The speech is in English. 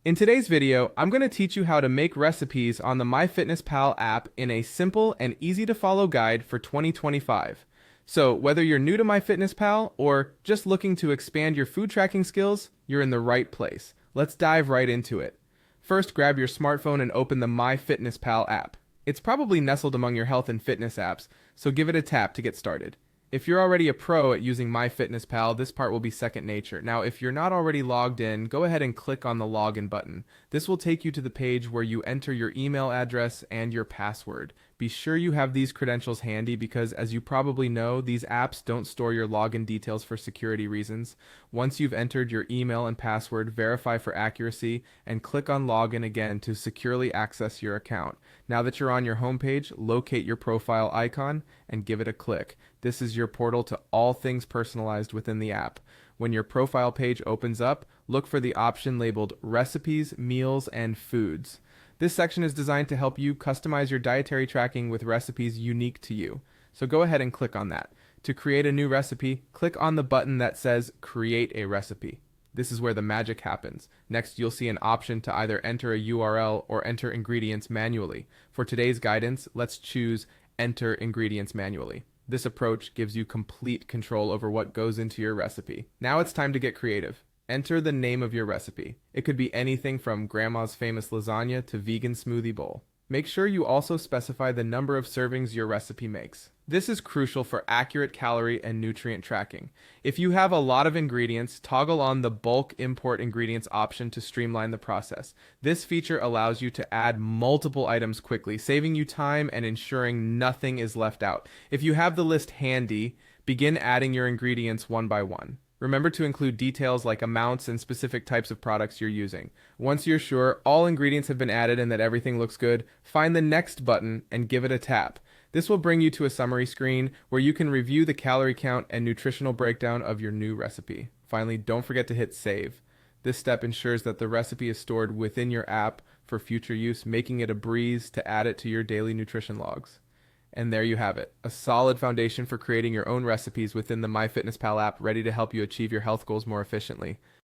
In today's video, I'm going to teach you how to make recipes on the MyFitnessPal app in a simple and easy to follow guide for 2025. So whether you're new to MyFitnessPal or just looking to expand your food tracking skills, you're in the right place. Let's dive right into it. First, grab your smartphone and open the MyFitnessPal app. It's probably nestled among your health and fitness apps, so give it a tap to get started. If you're already a pro at using MyFitnessPal, this part will be second nature. Now, if you're not already logged in, go ahead and click on the login button. This will take you to the page where you enter your email address and your password. Be sure you have these credentials handy because, as you probably know, these apps don't store your login details for security reasons. Once you've entered your email and password, verify for accuracy and click on login again to securely access your account. Now that you're on your homepage, locate your profile icon and give it a click. This is your portal to all things personalized within the app. When your profile page opens up, look for the option labeled Recipes, Meals, and Foods. This section is designed to help you customize your dietary tracking with recipes unique to you. So go ahead and click on that. To create a new recipe, click on the button that says Create a Recipe. This is where the magic happens. Next, you'll see an option to either enter a URL or enter ingredients manually. For today's guidance, let's choose Enter Ingredients Manually. This approach gives you complete control over what goes into your recipe. Now it's time to get creative. Enter the name of your recipe. It could be anything from grandma's famous lasagna to vegan smoothie bowl. Make sure you also specify the number of servings your recipe makes. This is crucial for accurate calorie and nutrient tracking. If you have a lot of ingredients, toggle on the bulk import ingredients option to streamline the process. This feature allows you to add multiple items quickly, saving you time and ensuring nothing is left out. If you have the list handy, begin adding your ingredients one by one. Remember to include details like amounts and specific types of products you're using. Once you're sure all ingredients have been added and that everything looks good, find the Next button and give it a tap. This will bring you to a summary screen where you can review the calorie count and nutritional breakdown of your new recipe. Finally, don't forget to hit save. This step ensures that the recipe is stored within your app for future use, making it a breeze to add it to your daily nutrition logs. And there you have it, a solid foundation for creating your own recipes within the MyFitnessPal app, ready to help you achieve your health goals more efficiently.